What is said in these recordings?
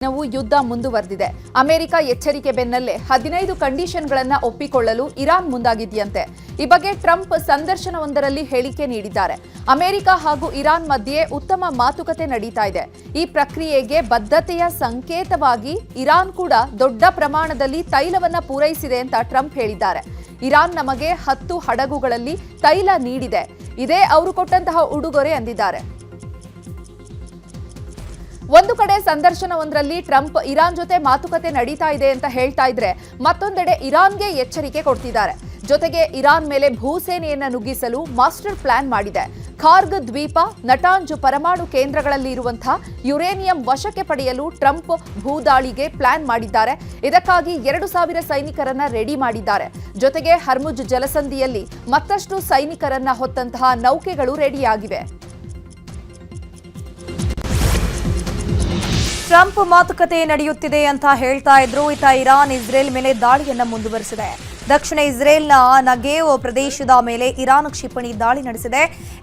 ನಾವು ಯುದ್ಧ ಮುಂದುವರೆದಿದೆ. ಅಮೆರಿಕ ಎಚ್ಚರಿಕೆ ಬೆನ್ನಲ್ಲೇ 15 ಕಂಡೀಷನ್ಗಳನ್ನು ಒಪ್ಪಿಕೊಳ್ಳಲು ಇರಾನ್ ಮುಂದಾಗಿದೆಯಂತೆ. ಈ ಬಗ್ಗೆ ಟ್ರಂಪ್ ಸಂದರ್ಶನವೊಂದರಲ್ಲಿ ಹೇಳಿಕೆ ನೀಡಿದ್ದಾರೆ. ಅಮೆರಿಕ ಹಾಗೂ ಇರಾನ್ ಮಧ್ಯೆ ಉತ್ತಮ ಮಾತುಕತೆ ನಡೀತಾ ಇದೆ. ಈ ಪ್ರಕ್ರಿಯೆಗೆ ಬದ್ಧತೆಯ ಸಂಕೇತವಾಗಿ ಇರಾನ್ ಕೂಡ ದೊಡ್ಡ ಪ್ರಮಾಣದಲ್ಲಿ ತೈಲವನ್ನ ಪೂರೈಸಿದೆ ಅಂತ ಟ್ರಂಪ್ ಹೇಳಿದ್ದಾರೆ. ಇರಾನ್ ನಮಗೆ 10 ಹಡಗುಗಳಲ್ಲಿ ತೈಲ ನೀಡಿದೆ. ಇದೇ ಅವರು ಕೊಟ್ಟಂತಹ ಉಡುಗೊರೆ ಅಂದಿದ್ದಾರೆ. ಒಂದು ಕಡೆ ಸಂದರ್ಶನವೊಂದರಲ್ಲಿ ಟ್ರಂಪ್ ಇರಾನ್ ಜೊತೆ ಮಾತುಕತೆ ನಡೀತಾ ಇದೆ ಅಂತ ಹೇಳ್ತಾ ಇದ್ರೆ, ಮತ್ತೊಂದೆಡೆ ಇರಾನ್ಗೆ ಎಚ್ಚರಿಕೆ ಕೊಡ್ತಿದ್ದಾರೆ. ಜೊತೆಗೆ ಇರಾನ್ ಮೇಲೆ ಭೂಸೇನೆಯನ್ನ ನುಗ್ಗಿಸಲು ಮಾಸ್ಟರ್ ಪ್ಲಾನ್ ಮಾಡಿದೆ. ಖಾರ್ಗ್ ದ್ವೀಪ, ನಟಾಂಜ್ ಪರಮಾಣು ಕೇಂದ್ರಗಳಲ್ಲಿ ಇರುವಂತಹ ಯುರೇನಿಯಂ ವಶಕ್ಕೆ ಪಡೆಯಲು ಟ್ರಂಪ್ ಭೂದಾಳಿಗೆ ಪ್ಲಾನ್ ಮಾಡಿದ್ದಾರೆ. ಇದಕ್ಕಾಗಿ 2000 ಸೈನಿಕರನ್ನ ರೆಡಿ ಮಾಡಿದ್ದಾರೆ. ಜೊತೆಗೆ ಹರ್ಮುಜ್ ಜಲಸಂಧಿಯಲ್ಲಿ ಮತ್ತಷ್ಟು ಸೈನಿಕರನ್ನ ಹೊತ್ತಂತಹ ನೌಕೆಗಳು ರೆಡಿಯಾಗಿವೆ. ಟ್ರಂಪ್ ಮಾತುಕತೆ ನಡೆಯುತ್ತಿದೆ ಅಂತ ಹೇಳ್ತಾ ಇದ್ರು. ಇರಾನ್ ಇಸ್ರೇಲ್ ಮೇಲೆ ದಾಳಿಯನ್ನ ಮುಂದುವರೆಸಿದೆ. ದಕ್ಷಿಣ ಇಸ್ರೇಲ್ನ ನಗೇವ್ ಪ್ರದೇಶದ ಮೇಲೆ ಇರಾನ್ ಕ್ಷಿಪಣಿ ದಾಳಿ ನಡೆಸಿದೆ.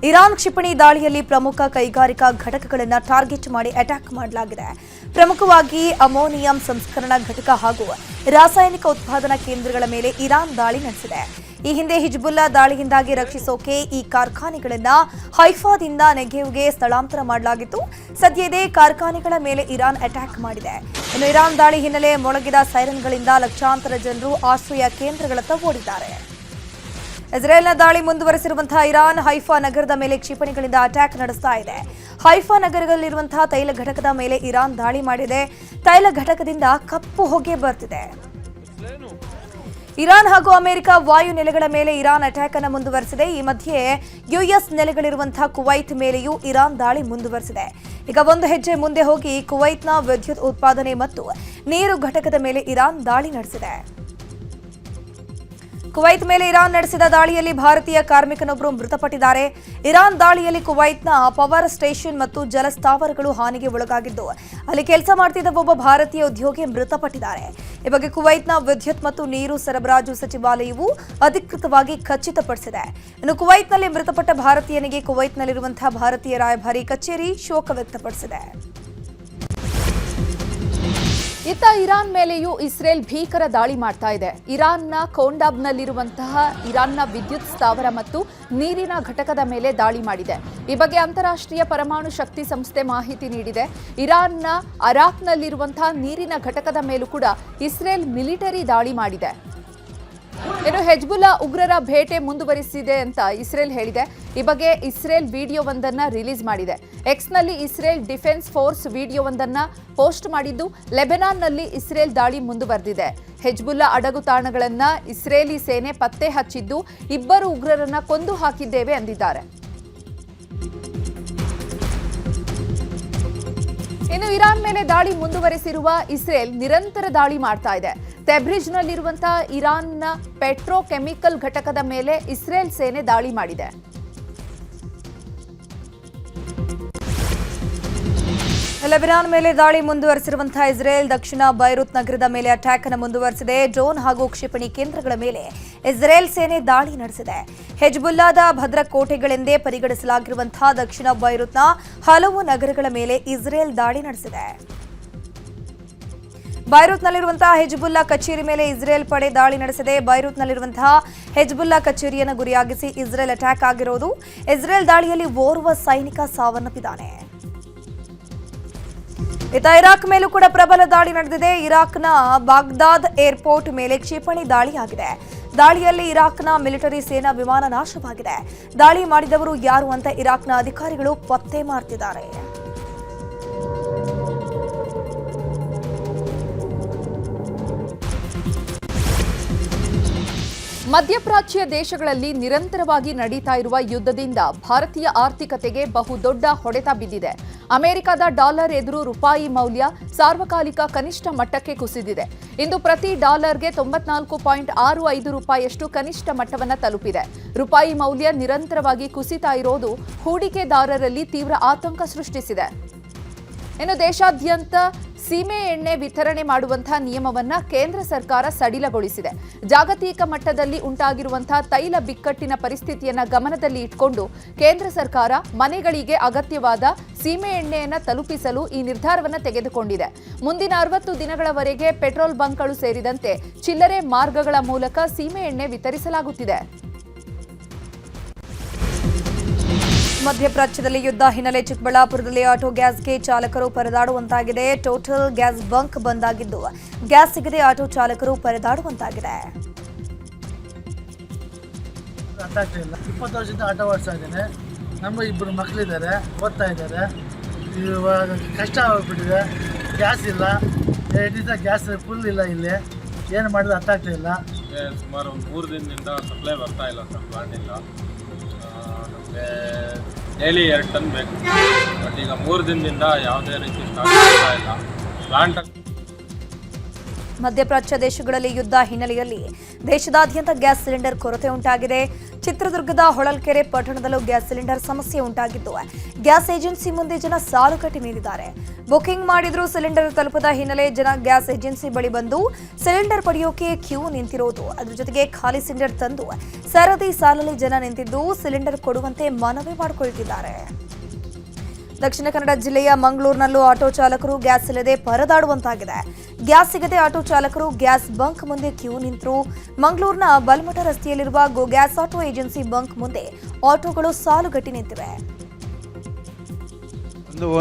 ಇರಾನ್ ಕ್ಷಿಪಣಿ ದಾಳಿಯಲ್ಲಿ ಪ್ರಮುಖ ಕೈಗಾರಿಕಾ ಘಟಕಗಳನ್ನು ಟಾರ್ಗೆಟ್ ಮಾಡಿ ಅಟ್ಯಾಕ್ ಮಾಡಲಾಗಿದೆ. ಪ್ರಮುಖವಾಗಿ ಅಮೋನಿಯಂ ಸಂಸ್ಕರಣಾ ಘಟಕ ಹಾಗೂ ರಾಸಾಯನಿಕ ಉತ್ಪಾದನಾ ಕೇಂದ್ರಗಳ ಮೇಲೆ ಇರಾನ್ ದಾಳಿ ನಡೆಸಿದೆ. ಈ ಹಿಂದೆ ಹಿಜ್ಬುಲ್ಲಾ ದಾಳಿಯಿಂದಾಗಿ ರಕ್ಷಿಸೋಕೆ ಈ ಕಾರ್ಖಾನೆಗಳನ್ನ ಹೈಫಾದಿಂದ ನೆಗೆವ್ಗೆ ಸ್ಥಳಾಂತರ ಮಾಡಲಾಗಿತ್ತು. ಸದ್ಯ ಇದೇ ಕಾರ್ಖಾನೆಗಳ ಮೇಲೆ ಇರಾನ್ ಅಟ್ಯಾಕ್ ಮಾಡಿದೆ. ಇನ್ನು ಇರಾನ್ ದಾಳಿ ಹಿನ್ನೆಲೆ ಮೊಳಗಿದ ಸೈರನ್ಗಳಿಂದ ಲಕ್ಷಾಂತರ ಜನರು ಆಶ್ರಯ ಕೇಂದ್ರಗಳತ್ತ ಓಡಿದ್ದಾರೆ. ಇಸ್ರೇಲ್ನ ದಾಳಿ ಮುಂದುವರೆಸಿರುವಂತಹ ಇರಾನ್ ಹೈಫಾ ನಗರದ ಮೇಲೆ ಕ್ಷಿಪಣಿಗಳಿಂದ ಅಟ್ಯಾಕ್ ನಡೆಸ್ತಾ ಇದೆ. ಹೈಫಾ ನಗರದಲ್ಲಿರುವಂತಹ ತೈಲ ಘಟಕದ ಮೇಲೆ ಇರಾನ್ ದಾಳಿ ಮಾಡಿದೆ. ತೈಲ ಘಟಕದಿಂದ ಕಪ್ಪು ಹೊಗೆ ಬರ್ತಿದೆ. ಇರಾನ್ ಹಾಗೂ ಅಮೆರಿಕ ವಾಯು ನೆಲೆಗಳ ಮೇಲೆ ಇರಾನ್ ಅಟ್ಯಾಕ್ ಅನ್ನು ಮುಂದುವರೆಸಿದೆ. ಈ ಮಧ್ಯೆ ಯುಎಸ್ ನೆಲೆಗಳಿರುವಂತಹ ಕುವೈತ್ ಮೇಲೆಯೂ ಇರಾನ್ ದಾಳಿ ಮುಂದುವರೆಸಿದೆ. ಈಗ ಒಂದು ಹೆಜ್ಜೆ ಮುಂದೆ ಹೋಗಿ ಕುವೈತ್ನ ವಿದ್ಯುತ್ ಉತ್ಪಾದನೆ ಮತ್ತು ನೀರು ಘಟಕದ ಮೇಲೆ ಇರಾನ್ ದಾಳಿ ನಡೆಸಿದೆ. ಕುವೈತ್ ಮೇಲೆ ಇರಾನ್ ನಡೆಸಿದ ದಾಳಿಯಲ್ಲಿ ಭಾರತೀಯ ಕಾರ್ಮಿಕನೊಬ್ಬರು ಮೃತಪಟ್ಟಿದ್ದಾರೆ. ಇರಾನ್ ದಾಳಿಯಲ್ಲಿ ಕುವೈತ್ನ ಪವರ್ ಸ್ಟೇಷನ್ ಮತ್ತು ಜಲಸ್ಥಾವರಗಳು ಹಾನಿಗೆ ಒಳಗಾಗಿದ್ದು, ಅಲ್ಲಿ ಕೆಲಸ ಮಾಡ್ತಿದ್ದ ಒಬ್ಬ ಭಾರತೀಯ ಉದ್ಯೋಗಿ ಮೃತಪಟ್ಟಿದ್ದಾರೆ. ಈ ಬಗ್ಗೆ ಕುವೈತ್ನ ವಿದ್ಯುತ್ ಮತ್ತು ನೀರು ಸರಬರಾಜು ಸಚಿವಾಲಯವು ಅಧಿಕೃತವಾಗಿ ಖಚಿತಪಡಿಸಿದೆ. ಇನ್ನು ಕುವೈತ್ನಲ್ಲಿ ಮೃತಪಟ್ಟ ಭಾರತೀಯನಿಗೆ ಕುವೈತ್ನಲ್ಲಿರುವಂತಹ ಭಾರತೀಯ ರಾಯಭಾರಿ ಕಚೇರಿ ಶೋಕ ವ್ಯಕ್ತಪಡಿಸಿದೆ. ಇತ್ತ ಇರಾನ್ ಮೇಲೆಯೂ ಇಸ್ರೇಲ್ ಭೀಕರ ದಾಳಿ ಮಾಡ್ತಾ ಇದೆ. ಇರಾನ್ನ ಕೋಂಡಾಬ್ನಲ್ಲಿರುವಂತಹ ಇರಾನ್ನ ವಿದ್ಯುತ್ ಸ್ಥಾವರ ಮತ್ತು ನೀರಿನ ಘಟಕದ ಮೇಲೆ ದಾಳಿ ಮಾಡಿದೆ. ಈ ಬಗ್ಗೆ ಅಂತಾರಾಷ್ಟ್ರೀಯ ಪರಮಾಣು ಶಕ್ತಿ ಸಂಸ್ಥೆ ಮಾಹಿತಿ ನೀಡಿದೆ. ಇರಾನ್ನ ಅರಾಕ್ನಲ್ಲಿರುವಂತಹ ನೀರಿನ ಘಟಕದ ಮೇಲೂ ಕೂಡ ಇಸ್ರೇಲ್ ಮಿಲಿಟರಿ ದಾಳಿ ಮಾಡಿದೆ. ಇನ್ನು ಹೆಜ್ಬುಲ್ಲಾ ಉಗ್ರರ ಬೇಟೆ ಮುಂದುವರಿಸಿದೆ ಅಂತ ಇಸ್ರೇಲ್ ಹೇಳಿದೆ. ಈ ಬಗ್ಗೆ ಇಸ್ರೇಲ್ ವಿಡಿಯೋವೊಂದನ್ನು ರಿಲೀಸ್ ಮಾಡಿದೆ. ಎಕ್ಸ್ನಲ್ಲಿ ಇಸ್ರೇಲ್ ಡಿಫೆನ್ಸ್ ಫೋರ್ಸ್ ವಿಡಿಯೋವೊಂದನ್ನು ಪೋಸ್ಟ್ ಮಾಡಿದ್ದು, ಲೆಬನಾನ್ನಲ್ಲಿ ಇಸ್ರೇಲ್ ದಾಳಿ ಮುಂದುವರೆದಿದೆ. ಹೆಜ್ಬುಲ್ಲಾ ಅಡಗು ತಾಣಗಳನ್ನು ಇಸ್ರೇಲಿ ಸೇನೆ ಪತ್ತೆ ಹಚ್ಚಿದ್ದು, 2 ಉಗ್ರರನ್ನ ಕೊಂದು ಹಾಕಿದ್ದೇವೆ ಎಂದಿದ್ದಾರೆ. ಇನ್ನು ಇರಾನ್ ಮೇಲೆ ದಾಳಿ ಮುಂದುವರೆಸಿರುವ ಇಸ್ರೇಲ್ ನಿರಂತರ ದಾಳಿ ಮಾಡ್ತಾ ಇದೆ. ತೆಬ್ರಿಜ್ನಲ್ಲಿರುವಂತಹ ಇರಾನ್ನ ಪೆಟ್ರೋಕೆಮಿಕಲ್ ಘಟಕದ ಮೇಲೆ ಇಸ್ರೇಲ್ ಸೇನೆ ದಾಳಿ ಮಾಡಿದೆ. ಲೆಬನಾನ್ ಮೇಲೆ ದಾಳಿ ಮುಂದುವರೆಸಿರುವಂತಹ ಇಸ್ರೇಲ್ ದಕ್ಷಿಣ ಬೈರುತ್ ನಗರದ ಮೇಲೆ ಅಟ್ಯಾಕ್ ಅನ್ನು ಮುಂದುವರೆಸಿದೆ. ಡ್ರೋನ್ ಹಾಗೂ ಕ್ಷಿಪಣಿ ಕೇಂದ್ರಗಳ ಮೇಲೆ ಇಸ್ರೇಲ್ ಸೇನೆ ದಾಳಿ ನಡೆಸಿದೆ. ಹೆಜ್ಬುಲ್ಲಾದ ಭದ್ರಕೋಟೆಗಳೆಂದೇ ಪರಿಗಣಿಸಲಾಗಿರುವಂತಹ ದಕ್ಷಿಣ ಬೈರುತ್ನ ಹಲವು ನಗರಗಳ ಮೇಲೆ ಇಸ್ರೇಲ್ ದಾಳಿ ನಡೆಸಿದೆ. ಬೈರುತ್ನಲ್ಲಿರುವಂತಹ ಹೆಜ್ಬುಲ್ಲಾ ಕಚೇರಿ ಮೇಲೆ ಇಸ್ರೇಲ್ ಪಡೆ ದಾಳಿ ನಡೆಸಿದೆ. ಬೈರುತ್ನಲ್ಲಿರುವಂತಹ ಹೆಜ್ಬುಲ್ಲಾ ಕಚೇರಿಯನ್ನು ಗುರಿಯಾಗಿಸಿ ಇಸ್ರೇಲ್ ಅಟ್ಯಾಕ್ ಆಗಿರೋದು. ಇಸ್ರೇಲ್ ದಾಳಿಯಲ್ಲಿ ಓರ್ವ ಸೈನಿಕ ಸಾವನ್ನಪ್ಪಿದ್ದಾನೆ. ಇರಾಕ್ ಮೇಲೂ ಕೂಡ ಪ್ರಬಲ ದಾಳಿ ನಡೆದಿದೆ. ಇರಾಕ್ನ ಬಾಗ್ದಾದ್ ಏರ್ಪೋರ್ಟ್ ಮೇಲೆ ಕ್ಷಿಪಣಿ ದಾಳಿಯಾಗಿದೆ. ದಾಳಿಯಲ್ಲಿ ಇರಾಕ್ನ ಮಿಲಿಟರಿ ಸೇನಾ ವಿಮಾನ ನಾಶವಾಗಿದೆ. ದಾಳಿ ಮಾಡಿದವರು ಯಾರು ಅಂತ ಇರಾಕ್ನ ಅಧಿಕಾರಿಗಳು ಪತ್ತೆ ಮಾಡ್ತಿದ್ದಾರೆ. ಮಧ್ಯಪ್ರಾಚ್ಯ ದೇಶಗಳಲ್ಲಿ ನಿರಂತರವಾಗಿ ನಡೀತಾ ಇರುವ ಯುದ್ಧದಿಂದ ಭಾರತೀಯ ಆರ್ಥಿಕತೆಗೆ ಬಹುದೊಡ್ಡ ಹೊಡೆತ ಬಿದ್ದಿದೆ. ಅಮೆರಿಕದ ಡಾಲರ್ ಎದುರು ರೂಪಾಯಿ ಮೌಲ್ಯ ಸಾರ್ವಕಾಲಿಕ ಕನಿಷ್ಠ ಮಟ್ಟಕ್ಕೆ ಕುಸಿದಿದೆ. ಇಂದು ಪ್ರತಿ ಡಾಲರ್ಗೆ 94.65 ರೂಪಾಯಿಯಷ್ಟು ಕನಿಷ್ಠ ಮಟ್ಟವನ್ನು ತಲುಪಿದೆ. ರೂಪಾಯಿ ಮೌಲ್ಯ ನಿರಂತರವಾಗಿ ಕುಸಿತಾ ಇರೋದು ಹೂಡಿಕೆದಾರರಲ್ಲಿ ತೀವ್ರ ಆತಂಕ ಸೃಷ್ಟಿಸಿದೆ. ಇನ್ನು ದೇಶಾದ್ಯಂತ ಸೀಮೆ ಎಣ್ಣೆ ವಿತರಣೆ ಮಾಡುವಂತಹ ನಿಯಮವನ್ನ ಕೇಂದ್ರ ಸರ್ಕಾರ ಸಡಿಲಗೊಳಿಸಿದೆ. ಜಾಗತಿಕ ಮಟ್ಟದಲ್ಲಿ ಉಂಟಾಗಿರುವಂತಹ ತೈಲ ಬಿಕ್ಕಟ್ಟಿನ ಪರಿಸ್ಥಿತಿಯನ್ನ ಗಮನದಲ್ಲಿ ಇಟ್ಕೊಂಡು ಕೇಂದ್ರ ಸರ್ಕಾರ ಮನೆಗಳಿಗೆ ಅಗತ್ಯವಾದ ಸೀಮೆ ಎಣ್ಣೆಯನ್ನ ತಲುಪಿಸಲು ಈ ನಿರ್ಧಾರವನ್ನು ತೆಗೆದುಕೊಂಡಿದೆ. ಮುಂದಿನ 60 ದಿನಗಳವರೆಗೆ ಪೆಟ್ರೋಲ್ ಬಂಕ್ಗಳು ಸೇರಿದಂತೆ ಚಿಲ್ಲರೆ ಮಾರ್ಗಗಳ ಮೂಲಕ ಸೀಮೆ ಎಣ್ಣೆ ವಿತರಿಸಲಾಗುತ್ತಿದೆ. ಮಧ್ಯಪ್ರಾಚ್ಯದಲ್ಲಿ ಯುದ್ಧ ಹಿನ್ನೆಲೆ ಚಿಕ್ಕಬಳ್ಳಾಪುರದಲ್ಲಿ ಆಟೋ ಗ್ಯಾಸ್ಗೆ ಚಾಲಕರು ಪರದಾಡುವಂತಾಗಿದೆ. ಟೋಟಲ್ ಗ್ಯಾಸ್ ಬಂಕ್ ಬಂದ್ ಆಗಿದ್ದು ಗ್ಯಾಸ್ ಸಿಗದೆ ಆಟೋ ಚಾಲಕರು ಪರದಾಡುವಂತಾಗಿದೆ. 20 ವರ್ಷದಿಂದ ಆಟೋ ಓಡಿಸ್ತಾ ಇದ್ದೇನೆ. ನಮ್ಮ 2 ಮಕ್ಕಳಿದ್ದಾರೆ, ಓದ್ತಾ ಇದ್ದಾರೆ. ಇವಾಗ ಕಷ್ಟ ಆಗ್ಬಿಟ್ಟಿದೆ. ಗ್ಯಾಸ್ ಇಲ್ಲ, 2 ದಿವಸ ಗ್ಯಾಸ್ ಫುಲ್ ಇಲ್ಲ. ಇಲ್ಲಿ ಏನು ಮಾಡಿದ್ರೆ ಅರ್ಥ ಆಗ್ತಾ ಇಲ್ಲ. ಸುಮಾರು ಒಂದು 3 ದಿನದಿಂದ ಸಪ್ಲೈ ಬರ್ತಾ ಇಲ್ಲ ಸರ್, ಪ್ಲಾಂಟ್ ಇಲ್ಲ. ನಮಗೆ ಡೈಲಿ 2 ಟನ್ ಬೇಕು, ಬಟ್ ಈಗ 3 ದಿನದಿಂದ ಯಾವುದೇ ರೀತಿ ಸ್ಟಾಕ್ ಆಗ್ತಾ ಇಲ್ಲ ಪ್ಲಾಂಟ್. ಮಧ್ಯಪ್ರಾಚ್ಯ ದೇಶಗಳಲ್ಲಿ ಯುದ್ಧ ಹಿನ್ನೆಲೆಯಲ್ಲಿ ದೇಶದಾದ್ಯಂತ ಗ್ಯಾಸ್ ಸಿಲಿಂಡರ್ ಕೊರತೆ ಉಂಟಾಗಿದೆ. ಚಿತ್ರದುರ್ಗದ ಹೊಳಲ್ಕೆರೆ ಪಟ್ಟಣದಲ್ಲೂ ಗ್ಯಾಸ್ ಸಿಲಿಂಡರ್ ಸಮಸ್ಯೆ ಉಂಟಾಗಿದ್ದು ಗ್ಯಾಸ್ ಏಜೆನ್ಸಿ ಮುಂದೆ ಜನ ಸಾಲು ಕಟ್ಟಿ ನಿಂತಿದ್ದಾರೆ. ಬುಕಿಂಗ್ ಮಾಡಿದ್ರೂ ಸಿಲಿಂಡರ್ ತಲುಪದ ಹಿನ್ನೆಲೆ ಜನ ಗ್ಯಾಸ್ ಏಜೆನ್ಸಿ ಬಳಿ ಬಂದು ಸಿಲಿಂಡರ್ ಪಡೆಯೋಕೆ ಕ್ಯೂ ನಿಂತಿರೋದು. ಅದರ ಜೊತೆಗೆ ಖಾಲಿ ಸಿಲಿಂಡರ್ ತಂದು ಸರದಿ ಸಾಲಲ್ಲಿ ಜನ ನಿಂತಿದ್ದು ಸಿಲಿಂಡರ್ ಕೊಡುವಂತೆ ಮನವಿ ಮಾಡಿಕೊಳ್ತಿದ್ದಾರೆ. ದಕ್ಷಿಣ ಕನ್ನಡ ಜಿಲ್ಲೆಯ ಮಂಗಳೂರಿನಲ್ಲೂ ಆಟೋ ಚಾಲಕರು ಗ್ಯಾಸ್ ಇಲ್ಲದೆ ಪರದಾಡುವಂತಾಗಿದೆ. ಗ್ಯಾಸ್ ಸಿಗದೆ ಆಟೋ ಚಾಲಕರು ಗ್ಯಾಸ್ ಬಂಕ್ ಮುಂದೆ ಕ್ಯೂ ನಿಂತರು. ಮಂಗಳೂರಿನ ಬಲ್ಮಠ ರಸ್ತೆಯಲ್ಲಿರುವ ಗೋ ಗ್ಯಾಸ್ ಆಟೋ ಏಜೆನ್ಸಿ ಬಂಕ್ ಮುಂದೆ ಆಟೋಗಳು ಸಾಲುಗಟ್ಟಿ ನಿಂತಿವೆ.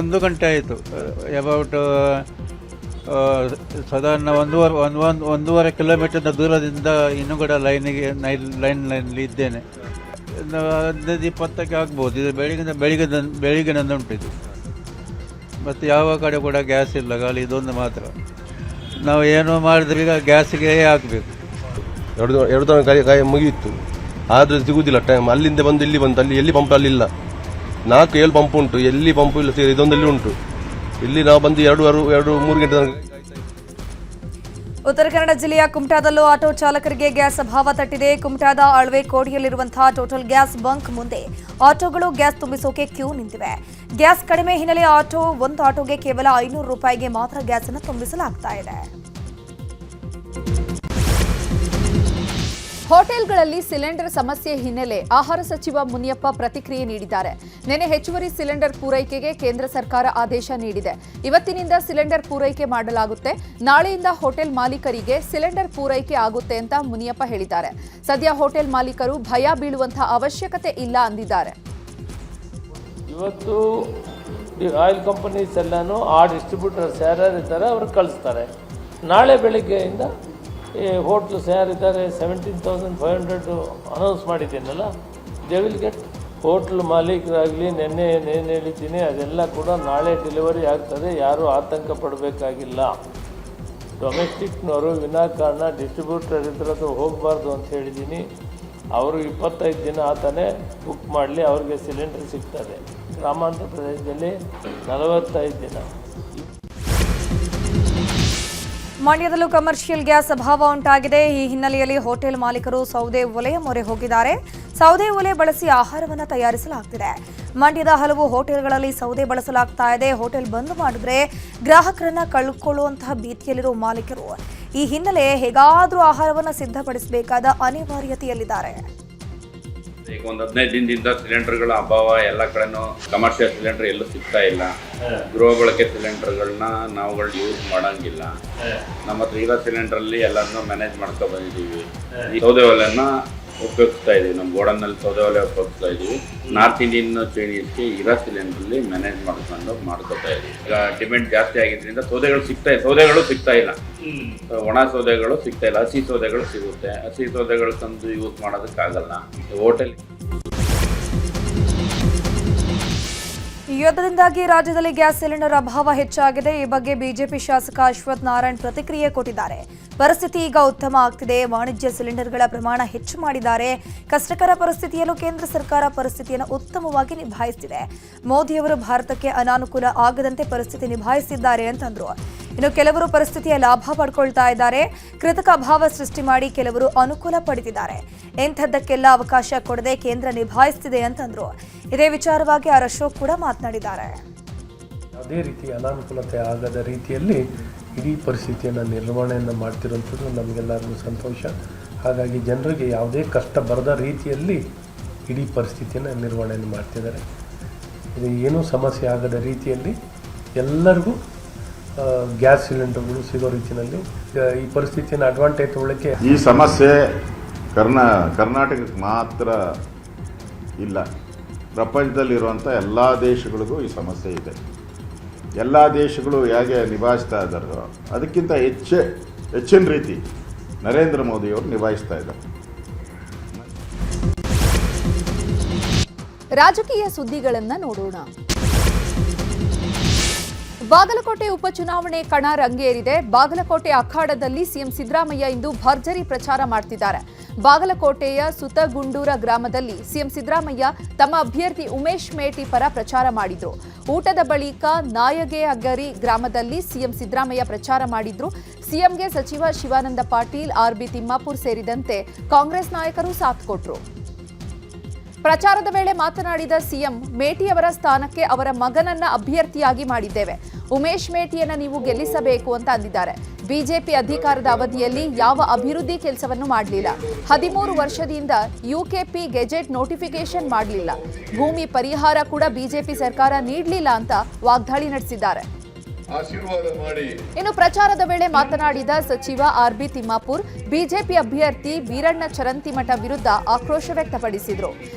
ಒಂದು ಗಂಟೆ ಆಯಿತು. ಅಬೌಟ್ ಸಾಧಾರಣ ಒಂದೂವರೆ ಕಿಲೋಮೀಟರ್ ದೂರದಿಂದ ಇನ್ನೂ ಕೂಡ ಲೈನಲ್ಲಿ ಇದ್ದೇನೆ. 15-20ಕ್ಕೆ ಆಗ್ಬೋದು. ಇದು ಬೆಳಿಗ್ಗೆನಂದು ಉಂಟಿದ್ದು. ಮತ್ತು ಯಾವ ಕಡೆ ಕೂಡ ಗ್ಯಾಸ್ ಇಲ್ಲ, ಖಾಲಿ ಇದೊಂದು ಮಾತ್ರ. ನಾವು ಏನೋ ಮಾಡಿದ್ರೆ ಈಗ ಗ್ಯಾಸಿಗೆ ಹಾಕಬೇಕು. ಎರಡು ದಿನ ಮುಗಿಯಿತು, ಆದರೆ ಸಿಗುವುದಿಲ್ಲ ಟೈಮ್. ಅಲ್ಲಿಂದ ಬಂದು ಇಲ್ಲಿ ಬಂತು, ಅಲ್ಲಿ ಎಲ್ಲಿ ಪಂಪ್ ಅಲ್ಲಿಲ್ಲ. 4-7 ಪಂಪ್ ಉಂಟು, ಎಲ್ಲಿ ಪಂಪು ಇಲ್ಲ. ಸೇರಿ ಇದೊಂದಲ್ಲಿ ಉಂಟು. ಇಲ್ಲಿ ನಾವು ಬಂದು 2-3 ಗಂಟೆ ತನಕ. ಉತ್ತರ ಕನ್ನಡ ಜಿಲ್ಲೆಯ ಕುಮಟಾದಲ್ಲೂ ಆಟೋ ಚಾಲಕರಿಗೆ ಗ್ಯಾಸ್ ಅಭಾವ ತಟ್ಟಿದೆ. ಕುಮಟಾದ ಆಳ್ವೆ ಕೋಡಿಯಲ್ಲಿರುವಂತಹ ಟೋಟಲ್ ಗ್ಯಾಸ್ ಬಂಕ್ ಮುಂದೆ ಆಟೋಗಳು ಗ್ಯಾಸ್ ತುಂಬಿಸೋಕೆ ಕ್ಯೂ ನಿಂತಿವೆ. ಗ್ಯಾಸ್ ಕಡಿಮೆ ಹಿನ್ನೆಲೆ ಒಂದು ಆಟೋಗೆ ಕೇವಲ 500 ರೂಪಾಯಿಗೆ ಮಾತ್ರ ಗ್ಯಾಸ್ ಅನ್ನು ತುಂಬಿಸಲಾಗ್ತಾ ಇದೆ. ಹೋಟೆಲ್ಗಳಲ್ಲಿ ಸಿಲಿಂಡರ್ ಸಮಸ್ಯೆ ಹಿನ್ನೆಲೆ ಆಹಾರ ಸಚಿವ ಮುನಿಯಪ್ಪ ಪ್ರತಿಕ್ರಿಯೆ ನೀಡಿದ್ದಾರೆ. ನಿನ್ನೆ ಹೆಚ್ಚುವರಿ ಸಿಲಿಂಡರ್ ಪೂರೈಕೆಗೆ ಕೇಂದ್ರ ಸರ್ಕಾರ ಆದೇಶ ನೀಡಿದೆ. ಇವತ್ತಿನಿಂದ ಸಿಲಿಂಡರ್ ಪೂರೈಕೆ ಮಾಡಲಾಗುತ್ತೆ. ನಾಳೆಯಿಂದ ಹೋಟೆಲ್ ಮಾಲೀಕರಿಗೆ ಸಿಲಿಂಡರ್ ಪೂರೈಕೆ ಆಗುತ್ತೆ ಅಂತ ಮುನಿಯಪ್ಪ ಹೇಳಿದ್ದಾರೆ. ಸದ್ಯ ಹೋಟೆಲ್ ಮಾಲೀಕರು ಭಯ ಬೀಳುವಂತಹ ಅವಶ್ಯಕತೆ ಇಲ್ಲ ಅಂದಿದ್ದಾರೆ. ಇವತ್ತು ಆಯಿಲ್ ಕಂಪನೀಸ್ ಎಲ್ಲನೂ ಆ ಡಿಸ್ಟ್ರಿಬ್ಯೂಟರ್ಸ್ ಯಾರ್ಯಾರು ಇದ್ದಾರೆ ಅವ್ರಿಗೆ ಕಳಿಸ್ತಾರೆ. ನಾಳೆ ಬೆಳಿಗ್ಗೆಯಿಂದ ಈ ಹೋಟ್ಲ್ಸ್ ಯಾರಿದ್ದಾರೆ 17,500 ಅನೌನ್ಸ್ ಮಾಡಿದ್ದೀನಲ್ಲ, ದೇ ವಿಲ್ ಗೆಟ್. ಹೋಟ್ಲ್ ಮಾಲೀಕರಾಗಲಿ ನೆನ್ನೆ ಏನೇನು ಹೇಳಿದ್ದೀನಿ ಅದೆಲ್ಲ ಕೂಡ ನಾಳೆ ಡೆಲಿವರಿ ಆಗ್ತದೆ. ಯಾರೂ ಆತಂಕ ಪಡಬೇಕಾಗಿಲ್ಲ. ಡೊಮೆಸ್ಟಿಕ್ನವರು ವಿನಾಕಾರಣ ಡಿಸ್ಟ್ರಿಬ್ಯೂಟರ್ ಇದ್ರದ್ದು ಹೋಗಬಾರ್ದು ಅಂತ ಹೇಳಿದ್ದೀನಿ. ಅವರು 25 ದಿನ ಆತನೇ ಬುಕ್ ಮಾಡಲಿ, ಅವ್ರಿಗೆ ಸಿಲಿಂಡರ್ ಸಿಗ್ತದೆ. ಗ್ರಾಮಾಂತರ ಪ್ರದೇಶದಲ್ಲಿ 45 ದಿನ. ಮಂಡ್ಯದಲ್ಲೂ ಕಮರ್ಷಿಯಲ್ ಗ್ಯಾಸ್ ಅಭಾವ ಉಂಟಾಗಿದೆ. ಈ ಹಿನ್ನೆಲೆಯಲ್ಲಿ ಹೋಟೆಲ್ ಮಾಲೀಕರು ಸೌದೆ ಒಲೆಯ ಮೊರೆ ಹೋಗಿದ್ದಾರೆ. ಸೌದೆ ಒಲೆ ಬಳಸಿ ಆಹಾರವನ್ನು ತಯಾರಿಸಲಾಗ್ತಿದೆ. ಮಂಡ್ಯದ ಹಲವು ಹೋಟೆಲ್ಗಳಲ್ಲಿ ಸೌದೆ ಬಳಸಲಾಗ್ತಾ ಇದೆ. ಹೋಟೆಲ್ ಬಂದ್ ಮಾಡಿದ್ರೆ ಗ್ರಾಹಕರನ್ನ ಕಳ್ಕೊಳ್ಳುವಂತಹ ಭೀತಿಯಲ್ಲಿರುವ ಮಾಲೀಕರು ಈ ಹಿನ್ನೆಲೆ ಹೇಗಾದರೂ ಆಹಾರವನ್ನು ಸಿದ್ಧಪಡಿಸಬೇಕಾದ ಅನಿವಾರ್ಯತೆಯಲ್ಲಿದ್ದಾರೆ. ಈಗ ಒಂದು 15 ದಿನದಿಂದ ಸಿಲಿಂಡರ್ಗಳ ಅಭಾವ ಎಲ್ಲ ಕಡೆನೂ. ಕಮರ್ಷಿಯಲ್ ಸಿಲಿಂಡರ್ ಎಲ್ಲೂ ಸಿಗ್ತಾ ಇಲ್ಲ. ಗೃಹ ಬಳಕೆ ಸಿಲಿಂಡರ್ಗಳನ್ನ ನಾವುಗಳು ಯೂಸ್ ಮಾಡಂಗಿಲ್ಲ. ನಮ್ಮ ಹತ್ರ ಇರೋ ಸಿಲಿಂಡರಲ್ಲಿ ಎಲ್ಲರನ್ನೂ ಮ್ಯಾನೇಜ್ ಮಾಡ್ಕೊ ಬಂದಿದ್ದೀವಿ. ಈ ಸೌದೆ ಒಲೆನ ಉಪಯೋಗಿಸ್ತಾ ಇದ್ದೀವಿ. ನಮ್ಮ ಗೋಡನ್ನಲ್ಲಿ ಸೌದೆ ಒಲೆ ಉಪಯೋಗಿಸ್ತಾ ಇದ್ದೀವಿ. ನಾರ್ತ್ ಇಂಡಿಯನ್ ಚೈನೀಸ್ಗೆ ಇರೋ ಸಿಲಿಂಡ್ರಲ್ಲಿ ಮ್ಯಾನೇಜ್ ಮಾಡ್ಕೊತಾ ಇದ್ದೀವಿ. ಈಗ ಡಿಮ್ಯಾಂಡ್ ಜಾಸ್ತಿ ಆಗಿದ್ದರಿಂದ ಸೌದೆಗಳು ಸಿಗ್ತಾ ಇಲ್ಲ. ಒಣ ಸೌದೆಗಳು ಸಿಗ್ತಾ ಇಲ್ಲ. ಹಸಿ ಸೌದೆಗಳು ಸಿಗುತ್ತೆ. ಹಸಿ ಸೌದೆಗಳು ತಂದು ಯೂಸ್ ಮಾಡೋದಕ್ಕಾಗಲ್ಲ. ಹೋಟೆಲ್ ಯುದ್ಧದಿಂದಾಗಿ ರಾಜ್ಯದಲ್ಲಿ ಗ್ಯಾಸ್ ಸಿಲಿಂಡರ್ ಅಭಾವ ಹೆಚ್ಚಾಗಿದೆ. ಈ ಬಗ್ಗೆ ಬಿಜೆಪಿ ಶಾಸಕ ಅಶ್ವಥ್ ನಾರಾಯಣ್ ಪ್ರತಿಕ್ರಿಯೆ ಕೊಟ್ಟಿದ್ದಾರೆ. ಪರಿಸ್ಥಿತಿ ಈಗ ಉತ್ತಮ ಆಗ್ತಿದೆ. ವಾಣಿಜ್ಯ ಸಿಲಿಂಡರ್ಗಳ ಪ್ರಮಾಣ ಹೆಚ್ಚು ಮಾಡಿದ್ದಾರೆ. ಕಷ್ಟಕರ ಪರಿಸ್ಥಿತಿಯಲ್ಲೂ ಕೇಂದ್ರ ಸರ್ಕಾರ ಪರಿಸ್ಥಿತಿಯನ್ನು ಉತ್ತಮವಾಗಿ ನಿಭಾಯಿಸುತ್ತಿದೆ. ಮೋದಿಯವರು ಭಾರತಕ್ಕೆ ಅನಾನುಕೂಲ ಆಗದಂತೆ ಪರಿಸ್ಥಿತಿ ನಿಭಾಯಿಸಿದ್ದಾರೆ ಅಂತಂದ್ರು. ಇನ್ನು ಕೆಲವರು ಪರಿಸ್ಥಿತಿಯ ಲಾಭ ಪಡ್ಕೊಳ್ತಾ ಇದ್ದಾರೆ. ಕೃತಕ ಅಭಾವ ಸೃಷ್ಟಿ ಮಾಡಿ ಕೆಲವರು ಅನುಕೂಲ ಪಡೆದಿದ್ದಾರೆ. ಇಂಥದ್ದಕ್ಕೆಲ್ಲ ಅವಕಾಶ ಕೊಡದೆ ಕೇಂದ್ರ ನಿಭಾಯಿಸುತ್ತಿದೆ ಅಂತಂದ್ರು. ಇದೇ ವಿಚಾರವಾಗಿ ಆರ್ ಅಶೋಕ್ ಕೂಡ ಮಾತನಾಡಿದ್ದಾರೆ. ಯಾವುದೇ ರೀತಿ ಅನಾನುಕೂಲತೆ ಆಗದ ರೀತಿಯಲ್ಲಿ ಇಡೀ ಪರಿಸ್ಥಿತಿಯನ್ನು ನಿರ್ವಹಣೆಯನ್ನು ಮಾಡ್ತಿರುವಂಥದ್ದು ನಮಗೆಲ್ಲರಿಗೂ ಸಂತೋಷ. ಹಾಗಾಗಿ ಜನರಿಗೆ ಯಾವುದೇ ಕಷ್ಟ ಬರದ ರೀತಿಯಲ್ಲಿ ಇಡೀ ಪರಿಸ್ಥಿತಿಯನ್ನು ನಿರ್ವಹಣೆಯನ್ನು ಮಾಡ್ತಿದ್ದಾರೆ. ಇದು ಏನೂ ಸಮಸ್ಯೆ ಆಗದ ರೀತಿಯಲ್ಲಿ ಎಲ್ಲರಿಗೂ ಗ್ಯಾಸ್ ಸಿಲಿಂಡರ್ಗಳು ಸಿಗೋ ರೀತಿಯಲ್ಲಿ ಈ ಪರಿಸ್ಥಿತಿಯನ್ನು ಅಡ್ವಾಂಟೇಜ್ ತಗೊಳ್ಳೋಕ್ಕೆ. ಈ ಸಮಸ್ಯೆ ಕರ್ನಾಟಕಕ್ಕೆ ಮಾತ್ರ ಇಲ್ಲ, ಪ್ರಪಂಚದಲ್ಲಿರುವಂಥ ಎಲ್ಲ ದೇಶಗಳಿಗೂ ಈ ಸಮಸ್ಯೆ ಇದೆ. ಎಲ್ಲ ದೇಶಗಳು ಹೇಗೆ ನಿಭಾಯಿಸ್ತಾ ಇದ್ದಾರೋ ಅದಕ್ಕಿಂತ ಹೆಚ್ಚಿನ ರೀತಿ ನರೇಂದ್ರ ಮೋದಿಯವರು ನಿಭಾಯಿಸ್ತಾ ಇದ್ದಾರೆ. ರಾಜಕೀಯ ಸುದ್ದಿಗಳನ್ನು ನೋಡೋಣ. ಬಾಗಲಕೋಟೆ ಉಪಚುನಾವಣೆ ಕಣ ರಂಗೇರಿದೆ. ಬಾಗಲಕೋಟೆ ಅಖಾಡದಲ್ಲಿ ಸಿಎಂ ಸಿದ್ದರಾಮಯ್ಯ ಇಂದು ಭರ್ಜರಿ ಪ್ರಚಾರ ಮಾಡ್ತಿದ್ದಾರೆ. ಬಾಗಲಕೋಟೆಯ ಸುತಗುಂಡೂರ ಗ್ರಾಮದಲ್ಲಿ ಸಿಎಂ ಸಿದ್ದರಾಮಯ್ಯ ತಮ್ಮ ಅಭ್ಯರ್ಥಿ ಉಮೇಶ್ ಮೇಟಿ ಪರ ಪ್ರಚಾರ ಮಾಡಿದ್ರು. ಊಟದ ಬಳಿಕ ನಾಯಗೇಹಗರಿ ಗ್ರಾಮದಲ್ಲಿ ಸಿಎಂ ಸಿದ್ದರಾಮಯ್ಯ ಪ್ರಚಾರ ಮಾಡಿದ್ರು. ಸಿಎಂಗೆ ಸಚಿವ ಶಿವಾನಂದ ಪಾಟೀಲ್, ಆರ್ಬಿ ತಿಮ್ಮಾಪುರ್ ಸೇರಿದಂತೆ ಕಾಂಗ್ರೆಸ್ ನಾಯಕರು ಸಾಥ್ ಕೊಟ್ರು. ಪ್ರಚಾರದ ವೇಳೆ ಮಾತನಾಡಿದ ಸಿಎಂ, ಮೇಟಿಯವರ ಸ್ಥಾನಕ್ಕೆ ಅವರ ಮಗನನ್ನ ಅಭ್ಯರ್ಥಿಯಾಗಿ ಮಾಡಿದ್ದೇವೆ. ಉಮೇಶ್ ಮೇಟಿಯನ್ನ ನೀವು ಗೆಲ್ಲಿಸಬೇಕು ಅಂತ ಅಂದಿದ್ದಾರೆ. ಬಿಜೆಪಿ ಅಧಿಕಾರದ ಅವಧಿಯಲ್ಲಿ ಯಾವ ಅಭಿವೃದ್ಧಿ ಕೆಲಸವನ್ನು ಮಾಡಲಿಲ್ಲ. 13 ವರ್ಷದಿಂದ ಯುಕೆಪಿ ಗೆಜೆಟ್ ನೋಟಿಫಿಕೇಶನ್ ಮಾಡಲಿಲ್ಲ. ಭೂಮಿ ಪರಿಹಾರ ಕೂಡ ಬಿಜೆಪಿ ಸರ್ಕಾರ ನೀಡಲಿಲ್ಲ ಅಂತ ವಾಗ್ದಾಳಿ ನಡೆಸಿದ್ದಾರೆ. ಇನ್ನು ಪ್ರಚಾರದ ವೇಳೆ ಮಾತನಾಡಿದ ಸಚಿವ ಆರ್ಬಿ ತಿಮ್ಮಾಪುರ್, ಬಿಜೆಪಿ ಅಭ್ಯರ್ಥಿ ವೀರಣ್ಣ ಚರಂತಿಮಠ ವಿರುದ್ಧ ಆಕ್ರೋಶ ವ್ಯಕ್ತಪಡಿಸಿದ್ರು.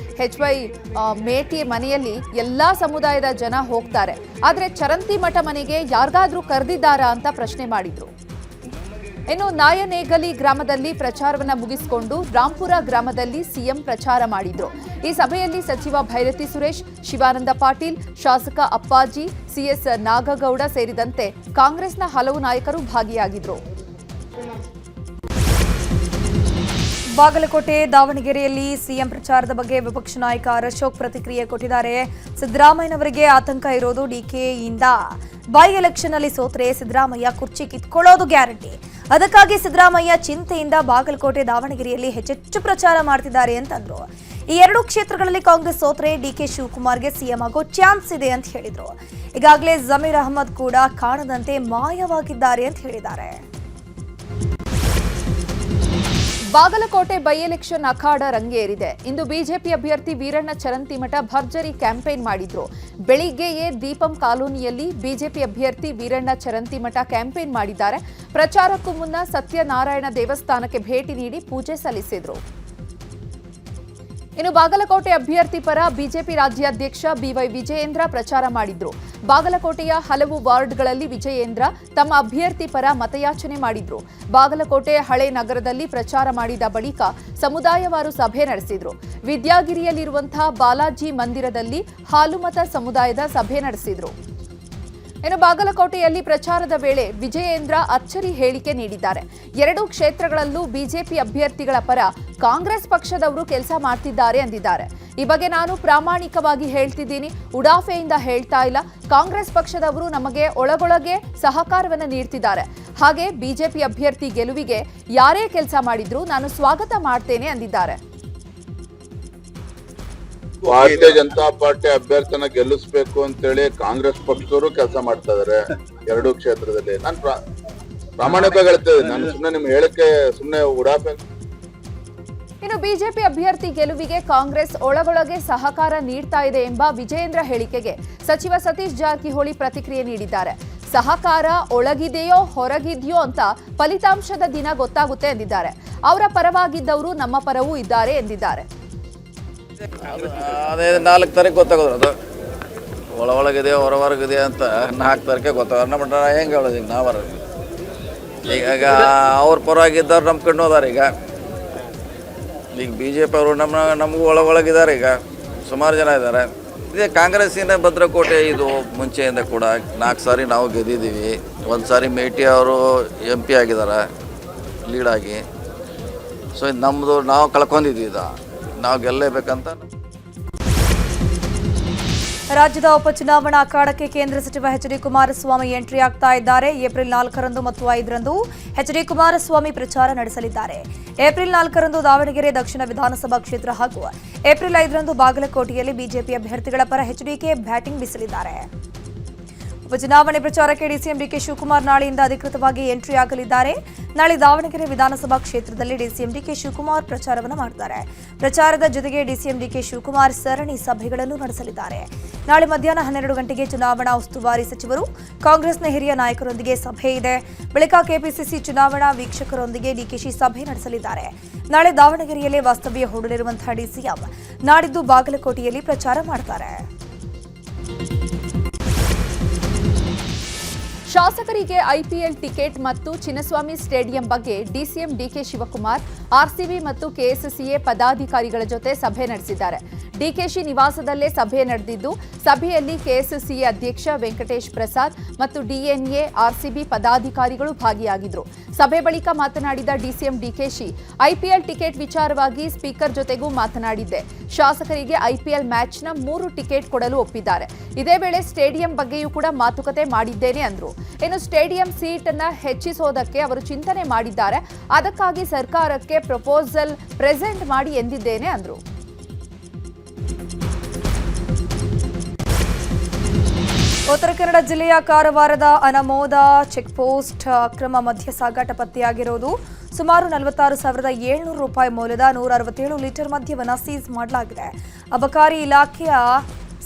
HY ಮೇಟಿ ಮನೆಯಲ್ಲಿ ಎಲ್ಲಾ ಸಮುದಾಯದ ಜನ ಹೋಗ್ತಾರೆ, ಆದ್ರೆ ಚರಂತಿಮಠ ಮನೆಗೆ ಯಾರಿಗಾದ್ರೂ ಕರೆದಿದ್ದಾರಾ ಅಂತ ಪ್ರಶ್ನೆ ಮಾಡಿದ್ರು. ಇನ್ನು ನಾಯನೇಗಲಿ ಗ್ರಾಮದಲ್ಲಿ ಪ್ರಚಾರವನ್ನ ಮುಗಿಸಿಕೊಂಡು ರಾಂಪುರ ಗ್ರಾಮದಲ್ಲಿ ಸಿಎಂ ಪ್ರಚಾರ ಮಾಡಿದ್ರು. ಈ ಸಭೆಯಲ್ಲಿ ಸಚಿವ ಭೈರತಿ ಸುರೇಶ್, ಶಿವಾನಂದ ಪಾಟೀಲ್, ಶಾಸಕ ಅಪ್ಪಾಜಿ, CS ನಾಗಗೌಡ ಸೇರಿದಂತೆ ಕಾಂಗ್ರೆಸ್ನ ಹಲವು ನಾಯಕರು ಭಾಗಿಯಾಗಿದ್ರು. ಬಾಗಲಕೋಟೆ, ದಾವಣಗೆರೆಯಲ್ಲಿ ಸಿಎಂ ಪ್ರಚಾರದ ಬಗ್ಗೆ ವಿಪಕ್ಷ ನಾಯಕ ಅಶೋಕ್ ಪ್ರತಿಕ್ರಿಯೆ ಕೊಟ್ಟಿದ್ದಾರೆ. ಸಿದ್ದರಾಮಯ್ಯನವರಿಗೆ ಆತಂಕ ಇರೋದು ಡಿಕೆಯಿಂದ. ಬೈ ಎಲೆಕ್ಷನ್ ಅಲ್ಲಿ ಸೋತ್ರೆ ಸಿದ್ದರಾಮಯ್ಯ ಕುರ್ಚಿ ಕಿತ್ಕೊಳ್ಳೋದು ಗ್ಯಾರಂಟಿ. ಅದಕ್ಕಾಗಿ ಸಿದ್ದರಾಮಯ್ಯ ಚಿಂತೆಯಿಂದ ಬಾಗಲಕೋಟೆ, ದಾವಣಗೆರೆಯಲ್ಲಿ ಹೆಚ್ಚೆಚ್ಚು ಪ್ರಚಾರ ಮಾಡ್ತಿದ್ದಾರೆ ಅಂತಂದ್ರು. ಈ ಎರಡೂ ಕ್ಷೇತ್ರಗಳಲ್ಲಿ ಕಾಂಗ್ರೆಸ್ ಸೋತ್ರೆ DK ಶಿವಕುಮಾರ್ಗೆ ಸಿಎಂ ಆಗೋ ಚಾನ್ಸ್ ಇದೆ ಅಂತ ಹೇಳಿದ್ರು. ಈಗಾಗಲೇ ಜಮೀರ್ ಅಹಮದ್ ಕೂಡ ಕಾಣದಂತೆ ಮಾಯವಾಗಿದ್ದಾರೆ ಅಂತ ಹೇಳಿದ್ದಾರೆ. ಬಾಗಲಕೋಟೆ ಬೈ ಎಲೆಕ್ಷನ್ ಅಖಾಡ ರಂಗೇರಿದೆ. ಇಂದು ಬಿಜೆಪಿ ಅಭ್ಯರ್ಥಿ ವೀರಣ್ಣ ಚರಂತಿಮಠ ಭರ್ಜರಿ ಕ್ಯಾಂಪೇನ್ ಮಾಡಿದ್ರು. ಬೆಳಿಗ್ಗೆಯೇ ದೀಪಂ ಕಾಲೋನಿಯಲ್ಲಿ ಬಿಜೆಪಿ ಅಭ್ಯರ್ಥಿ ವೀರಣ್ಣ ಚರಂತಿಮಠ ಕ್ಯಾಂಪೇನ್ ಮಾಡಿದ್ದಾರೆ. ಪ್ರಚಾರಕ್ಕೂ ಮುನ್ನ ಸತ್ಯನಾರಾಯಣ ದೇವಸ್ಥಾನಕ್ಕೆ ಭೇಟಿ ನೀಡಿ ಪೂಜೆ ಸಲ್ಲಿಸಿದ್ರು. ಇನ್ನು ಬಾಗಲಕೋಟೆ ಅಭ್ಯರ್ಥಿ ಪರ ಬಿಜೆಪಿ ರಾಜ್ಯಾಧ್ಯಕ್ಷ BY ವಿಜಯೇಂದ್ರ ಪ್ರಚಾರ ಮಾಡಿದ್ರು. ಬಾಗಲಕೋಟೆಯ ಹಲವು ವಾರ್ಡ್ಗಳಲ್ಲಿ ವಿಜಯೇಂದ್ರ ತಮ್ಮ ಅಭ್ಯರ್ಥಿ ಪರ ಮತಯಾಚನೆ ಮಾಡಿದ್ರು. ಬಾಗಲಕೋಟೆ ಹಳೆ ನಗರದಲ್ಲಿ ಪ್ರಚಾರ ಮಾಡಿದ ಬಳಿಕ ಸಮುದಾಯವಾರು ಸಭೆ ನಡೆಸಿದ್ರು. ವಿದ್ಯಾಗಿರಿಯಲ್ಲಿರುವಂತಹ ಬಾಲಾಜಿ ಮಂದಿರದಲ್ಲಿ ಹಾಲುಮತ ಸಮುದಾಯದ ಸಭೆ ನಡೆಸಿದ್ರು. ಇನ್ನು ಬಾಗಲಕೋಟೆಯಲ್ಲಿ ಪ್ರಚಾರದ ವೇಳೆ ವಿಜಯೇಂದ್ರ ಅಚ್ಚರಿ ಹೇಳಿಕೆ ನೀಡಿದ್ದಾರೆ. ಎರಡೂ ಕ್ಷೇತ್ರಗಳಲ್ಲೂ ಬಿಜೆಪಿ ಅಭ್ಯರ್ಥಿಗಳ ಪರ ಕಾಂಗ್ರೆಸ್ ಪಕ್ಷದವರು ಕೆಲಸ ಮಾಡ್ತಿದ್ದಾರೆ ಎಂದಿದ್ದಾರೆ. ಈ ಬಗ್ಗೆ ನಾನು ಪ್ರಾಮಾಣಿಕವಾಗಿ ಹೇಳ್ತಿದ್ದೀನಿ, ಉಡಾಫೆಯಿಂದ ಹೇಳ್ತಾ ಇಲ್ಲ. ಕಾಂಗ್ರೆಸ್ ಪಕ್ಷದವರು ನಮಗೆ ಒಳಗೊಳಗೆ ಸಹಕಾರವನ್ನು ನೀಡ್ತಿದ್ದಾರೆ. ಹಾಗೆ ಬಿಜೆಪಿ ಅಭ್ಯರ್ಥಿ ಗೆಲುವಿಗೆ ಯಾರೇ ಕೆಲಸ ಮಾಡಿದ್ರೂ ನಾನು ಸ್ವಾಗತ ಮಾಡ್ತೇನೆ ಎಂದಿದ್ದಾರೆ. ಭಾರತೀಯ ಜನತಾ ಪಾರ್ಟಿ ಅಭ್ಯರ್ಥಿನ ಗೆಲ್ಲಿಸಬೇಕು ಅಂತೇಳಿ ಕಾಂಗ್ರೆಸ್ ಪಕ್ಷದವರು ಕೆಲಸ ಮಾಡ್ತಾ ಇದಾರೆ ಎರಡೂ ಕ್ಷೇತ್ರದಲ್ಲಿ. ನಾನು ಪ್ರಾಮಾಣಿಕವಾಗಿ ಹೇಳ್ತೇನೆ, ನಾನು ಸುಮ್ಮನೆ ನಿಮ್ಗೆ ಹೇಳಿಕೆ ಸುಮ್ಮನೆ ಉಡಾಫೆ. ಇನ್ನು ಬಿಜೆಪಿ ಅಭ್ಯರ್ಥಿ ಗೆಲುವಿಗೆ ಕಾಂಗ್ರೆಸ್ ಒಳಗೊಳಗೆ ಸಹಕಾರ ನೀಡ್ತಾ ಇದೆ ಎಂಬ ವಿಜಯೇಂದ್ರ ಹೇಳಿಕೆಗೆ ಸಚಿವ ಸತೀಶ್ ಜಾರಕಿಹೊಳಿ ಪ್ರತಿಕ್ರಿಯೆ ನೀಡಿದ್ದಾರೆ. ಸಹಕಾರ ಒಳಗಿದೆಯೋ ಹೊರಗಿದೆಯೋ ಅಂತ ಫಲಿತಾಂಶದ ದಿನ ಗೊತ್ತಾಗುತ್ತೆ ಎಂದಿದ್ದಾರೆ. ಅವರ ಪರವಾಗಿದ್ದವರು ನಮ್ಮ ಪರವೂ ಇದ್ದಾರೆ ಎಂದಿದ್ದಾರೆ. ಅದೇ 4 ತಾರೀಕು ಗೊತ್ತಾಗೋದು, ಅದು ಒಳಗಿದೆಯೋ ಹೊರಗಿದೆಯೋ ಅಂತ 4 ತಾರೀಕೆ ಗೊತ್ತಾಗೋದು. ನಮ್ಮ ಹೆಂಗೆ ಹೇಳೋದು ಈಗ ನಾವು ಈಗ ಅವ್ರ ಪರವಾಗಿದ್ದವ್ರು ನಂಬ್ಕೊಂಡು ಹೋದಾರೆ. ಈಗ BJP ಅವರು ನಮಗೂ ಒಳಗಿದ್ದಾರೆ. ಈಗ ಸುಮಾರು ಜನ ಇದ್ದಾರೆ. ಇದೇ ಕಾಂಗ್ರೆಸ್ಸಿನ ಭದ್ರಕೋಟೆ. ಇದು ಮುಂಚೆಯಿಂದ ಕೂಡ 4 ಸಾರಿ ನಾವು ಗೆದ್ದಿದ್ದೀವಿ. 1 ಸಾರಿ ಮೇಟಿ ಅವರು MP ಆಗಿದ್ದಾರೆ ಲೀಡಾಗಿ. ಸೊ ಇದು ನಮ್ಮದು, ನಾವು ಕಳ್ಕೊಂಡಿದ್ದೀವಿ. ನಾವು ಗೆಲ್ಲೇಬೇಕಂತ. ರಾಜ್ಯದ ಉಪಚುನಾವಣಾ ಅಖಾಡಕ್ಕೆ ಕೇಂದ್ರ ಸಚಿವ HD ಕುಮಾರಸ್ವಾಮಿ ಎಂಟ್ರಿ ಆಗ್ತಾ ಇದ್ದಾರೆ. ಏಪ್ರಿಲ್ 4ರಂದು ಮತ್ತು 5ರಂದು HD ಕುಮಾರಸ್ವಾಮಿ ಪ್ರಚಾರ ನಡೆಸಲಿದ್ದಾರೆ. ಏಪ್ರಿಲ್ 4ರಂದು ದಾವಣಗೆರೆ ದಕ್ಷಿಣ ವಿಧಾನಸಭಾ ಕ್ಷೇತ್ರ ಹಾಗೂ ಏಪ್ರಿಲ್ 5ರಂದು ಬಾಗಲಕೋಟೆಯಲ್ಲಿ ಬಿಜೆಪಿ ಅಭ್ಯರ್ಥಿಗಳ ಪರ HDK ಬ್ಯಾಟಿಂಗ್ ಬೀಸಲಿದ್ದಾರೆ. ಉಪಚುನಾವಣೆ ಪ್ರಚಾರಕ್ಕೆ ಡಿಸಿಎಂ ಡಿಕೆ ಶಿವಕುಮಾರ್ ನಾಳೆಯಿಂದ ಅಧಿಕೃತವಾಗಿ ಎಂಟ್ರಿ ಆಗಲಿದ್ದಾರೆ. ನಾಳೆ ದಾವಣಗೆರೆ ವಿಧಾನಸಭಾ ಕ್ಷೇತ್ರದಲ್ಲಿ ಡಿಸಿಎಂ ಡಿಕೆ ಶಿವಕುಮಾರ್ ಪ್ರಚಾರವನ್ನು ಮಾಡುತ್ತಾರೆ. ಪ್ರಚಾರದ ಜೊತೆಗೆ ಡಿಸಿಎಂ ಡಿಕೆ ಶಿವಕುಮಾರ್ ಸರಣಿ ಸಭೆಗಳನ್ನು ನಡೆಸಲಿದ್ದಾರೆ. ನಾಳೆ ಮಧ್ಯಾಹ್ನ 12 ಗಂಟೆಗೆ ಚುನಾವಣಾ ಉಸ್ತುವಾರಿ ಸಚಿವರು ಕಾಂಗ್ರೆಸ್ನ ಹಿರಿಯ ನಾಯಕರೊಂದಿಗೆ ಸಭೆ ಇದೆ. ಬಳಿಕ ಕೆಪಿಸಿಸಿ ಚುನಾವಣಾ ವೀಕ್ಷಕರೊಂದಿಗೆ ಡಿಕೆಶಿ ಸಭೆ ನಡೆಸಲಿದ್ದಾರೆ. ನಾಳೆ ದಾವಣಗೆರೆಯಲ್ಲೇ ವಾಸ್ತವ್ಯ ಹೂಡಲಿರುವಂತಹ ಡಿಸಿಎಂ ನಾಡಿದ್ದು ಬಾಗಲಕೋಟೆಯಲ್ಲಿ ಪ್ರಚಾರ ಮಾಡುತ್ತಾರೆ. ಶಾಸಕರಿಗೆ ಐಪಿಎಲ್ ಟಿಕೆಟ್ ಮತ್ತು ಚಿನ್ನಸ್ವಾಮಿ ಸ್ಟೇಡಿಯಂ ಬಗ್ಗೆ ಡಿಸಿಎಂ ಡಿಕೆ ಶಿವಕುಮಾರ್ ಆರ್ಸಿಬಿ ಮತ್ತು ಕೆಎಸ್ಸಿಎ ಪದಾಧಿಕಾರಿಗಳ ಜೊತೆ ಸಭೆ ನಡೆಸಿದ್ದಾರೆ. ಡಿಕೆಶಿ ನಿವಾಸದಲ್ಲೇ ಸಭೆ ನಡೆದಿದ್ದು, ಸಭೆಯಲ್ಲಿ ಕೆಎಸ್ಸಿಎ ಅಧ್ಯಕ್ಷ ವೆಂಕಟೇಶ್ ಪ್ರಸಾದ್ ಮತ್ತು ಡಿಎನ್ಎ ಆರ್ಸಿಬಿ ಪದಾಧಿಕಾರಿಗಳು ಭಾಗಿಯಾಗಿದ್ದರು. ಸಭೆ ಬಳಿಕ ಮಾತನಾಡಿದ ಡಿಸಿಎಂ ಡಿಕೆಶಿ, ಐಪಿಎಲ್ ಟಿಕೆಟ್ ವಿಚಾರವಾಗಿ ಸ್ಪೀಕರ್ ಜೊತೆಗೂ ಮಾತನಾಡಿದ್ದೆ. ಶಾಸಕರಿಗೆ ಐಪಿಎಲ್ ಮ್ಯಾಚ್ನ 3 ಟಿಕೆಟ್ ಕೊಡಲು ಒಪ್ಪಿದ್ದಾರೆ. ಇದೇ ವೇಳೆ ಸ್ಟೇಡಿಯಂ ಬಗ್ಗೆಯೂ ಕೂಡ ಮಾತುಕತೆ ಮಾಡಿದ್ದೇನೆ ಅಂದ್ರು. ಇನ್ನು ಸ್ಟೇಡಿಯಂ ಸೀಟ್ ಅನ್ನ ಹೆಚ್ಚಿಸೋದಕ್ಕೆ ಅವರು ಚಿಂತನೆ ಮಾಡಿದ್ದಾರೆ. ಅದಕ್ಕಾಗಿ ಸರ್ಕಾರಕ್ಕೆ ಪ್ರಪೋಸಲ್ ಪ್ರೆಸೆಂಟ್ ಮಾಡಿ ಎಂದಿದ್ದೇನೆ ಅಂದ್ರು. ಉತ್ತರ ಕನ್ನಡ ಜಿಲ್ಲೆಯ ಕಾರವಾರದ ಅನಮೋದ ಚೆಕ್ಪೋಸ್ಟ್ ಅಕ್ರಮ ಮದ್ಯ ಸಾಗಾಟ ಪತ್ತೆಯಾಗಿರುವುದು. ಸುಮಾರು 46,700 ರೂಪಾಯಿ ಮೌಲ್ಯದ 167 ಲೀಟರ್ ಮದ್ಯವನ್ನು ಸೀಸ್ ಮಾಡಲಾಗಿದೆ. ಅಬಕಾರಿ ಇಲಾಖೆಯ